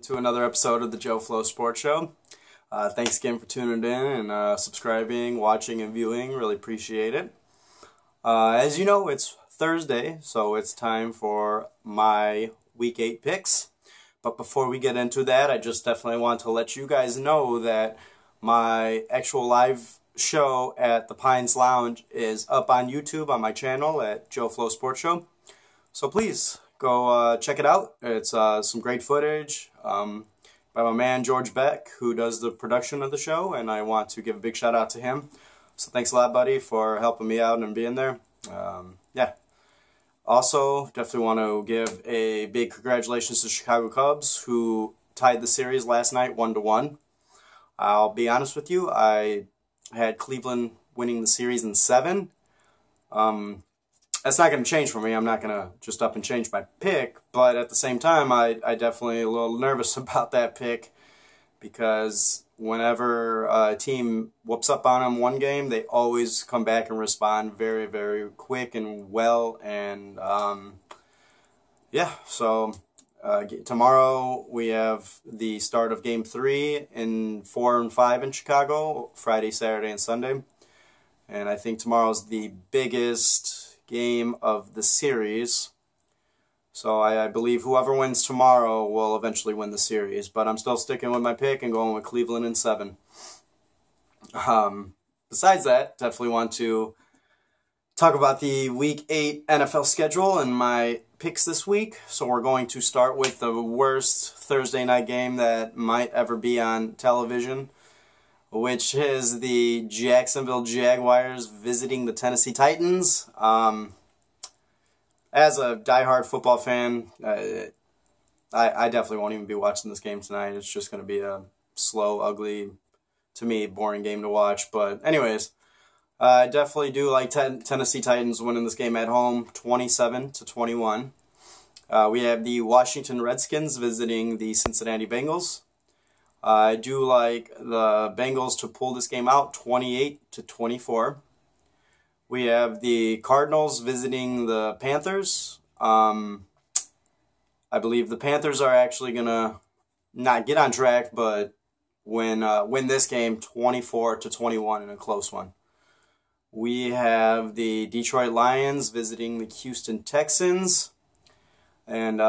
To another episode of the Joe Flow Sports Show. Thanks again for tuning in and subscribing, watching, and viewing. Really appreciate it. As you know, it's Thursday, so it's time for my Week 8 picks. But before we get into that, I just definitely want to let you guys know that my actual live show at the Pines Lounge is up on YouTube on my channel at Joe Flow Sports Show. So please go check it out. It's some great footage by my man George Beck, who does the production of the show, and I want to give a big shout out to him. So thanks a lot, buddy, for helping me out and being there. Yeah. Also, definitely want to give a big congratulations to Chicago Cubs, who tied the series last night 1-1. I'll be honest with you, I had Cleveland winning the series in 7. That's not going to change for me. I'm not going to just up and change my pick, but at the same time, I definitely a little nervous about that pick because whenever a team whoops up on them one game, they always come back and respond very, very quick and well. And yeah, so tomorrow we have the start of Game 3 in 4 and 5 in Chicago, Friday, Saturday, and Sunday. And I think tomorrow's the biggest game of the series. So I believe whoever wins tomorrow will eventually win the series. But I'm still sticking with my pick and going with Cleveland in 7. Besides that, definitely want to talk about the Week 8 NFL schedule and my picks this week. So we're going to start with the worst Thursday night game that might ever be on television, which is the Jacksonville Jaguars visiting the Tennessee Titans. As a diehard football fan, I definitely won't even be watching this game tonight. It's just going to be a slow, ugly, to me, boring game to watch. But anyways, I definitely do like Tennessee Titans winning this game at home, 27-21. We have the Washington Redskins visiting the Cincinnati Bengals. I do like the Bengals to pull this game out, 28-24. We have the Cardinals visiting the Panthers. I believe the Panthers are actually going to not get on track, but win this game 24-21 in a close one. We have the Detroit Lions visiting the Houston Texans. And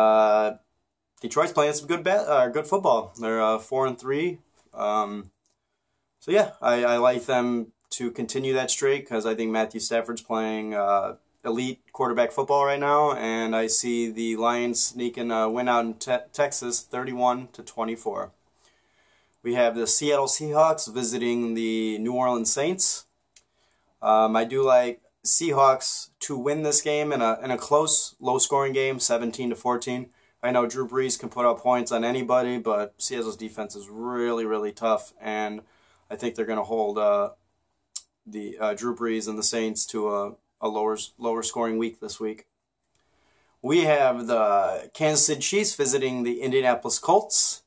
Detroit's playing some good football. They're 4-3. So yeah, I like them to continue that streak because I think Matthew Stafford's playing elite quarterback football right now, and I see the Lions sneaking a win out in Texas, 31-24. We have the Seattle Seahawks visiting the New Orleans Saints. I do like Seahawks to win this game in a close, low-scoring game, 17-14. I know Drew Brees can put up points on anybody, but Seattle's defense is really, really tough, and I think they're going to hold the Drew Brees and the Saints to a lower scoring week this week. We have the Kansas City Chiefs visiting the Indianapolis Colts,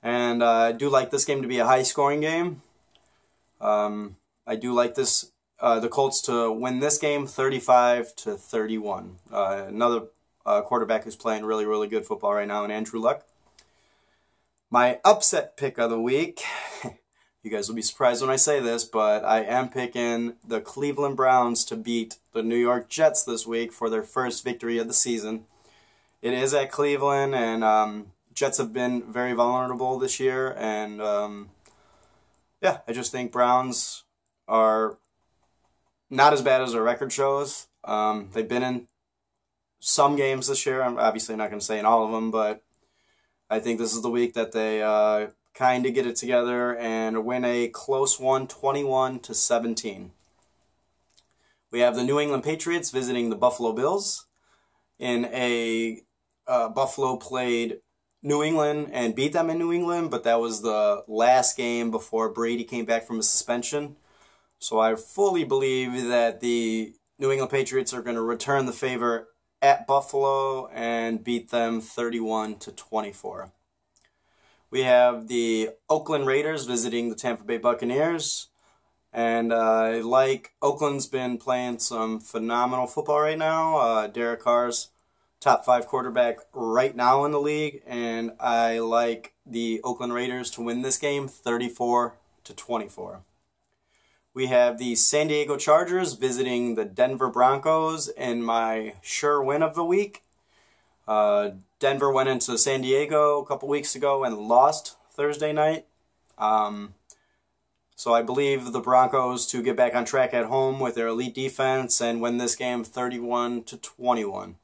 and I do like this game to be a high-scoring game. I do like the Colts to win this game 35-31. Another quarterback who's playing really, really good football right now, and Andrew Luck. My upset pick of the week, you guys will be surprised when I say this, but I am picking the Cleveland Browns to beat the New York Jets this week for their first victory of the season. It is at Cleveland, and Jets have been very vulnerable this year, and yeah, I just think Browns are not as bad as their record shows. They've been in some games this year. I'm obviously not going to say in all of them, but I think this is the week that they kind of get it together and win a close one, 21-17. We have the New England Patriots visiting the Buffalo Bills. In a Buffalo played New England and beat them in New England, but that was the last game before Brady came back from a suspension. So I fully believe that the New England Patriots are going to return the favor at Buffalo and beat them 31-24. We have the Oakland Raiders visiting the Tampa Bay Buccaneers. And like Oakland's been playing some phenomenal football right now. Derek Carr's top 5 quarterback right now in the league, and I like the Oakland Raiders to win this game 34-24. We have the San Diego Chargers visiting the Denver Broncos in my sure win of the week. Denver went into San Diego a couple weeks ago and lost Thursday night. So I believe the Broncos to get back on track at home with their elite defense and win this game 31-21.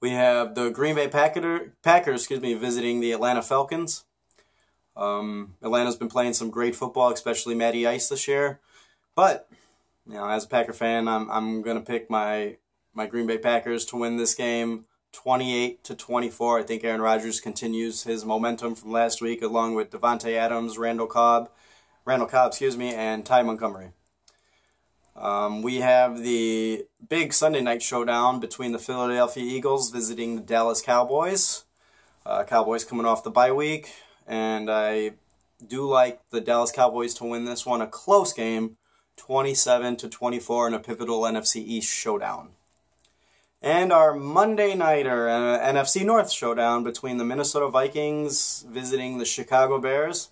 We have the Green Bay Packers visiting the Atlanta Falcons. Atlanta's been playing some great football, especially Matty Ice this year. But, as a Packer fan, I'm going to pick my Green Bay Packers to win this game 28-24. I think Aaron Rodgers continues his momentum from last week, along with Devontae Adams, Randall Cobb, and Ty Montgomery. We have the big Sunday night showdown between the Philadelphia Eagles visiting the Dallas Cowboys. Cowboys coming off the bye week, and I do like the Dallas Cowboys to win this one, a close game, 27-24 in a pivotal NFC East showdown. And our Monday nighter, NFC North showdown between the Minnesota Vikings visiting the Chicago Bears.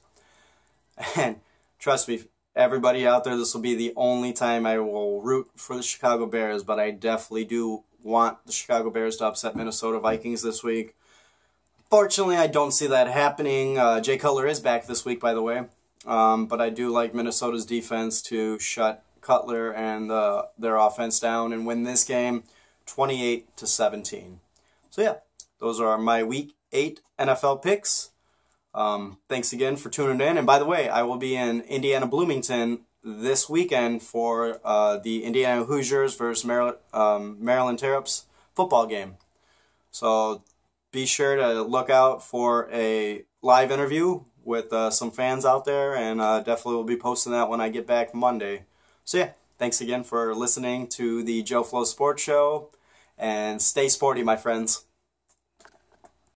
And trust me, everybody out there, this will be the only time I will root for the Chicago Bears, but I definitely do want the Chicago Bears to upset Minnesota Vikings this week. Fortunately, I don't see that happening. Jay Cutler is back this week, by the way. But I do like Minnesota's defense to shut Cutler and their offense down and win this game 28-17. So yeah, those are my Week 8 NFL picks. Thanks again for tuning in. And by the way, I will be in Indiana Bloomington this weekend for the Indiana Hoosiers versus Maryland Terrapins football game. So be sure to look out for a live interview with some fans out there, and definitely will be posting that when I get back Monday. So yeah, thanks again for listening to the Joe Flo Sports Show, and stay sporty, my friends.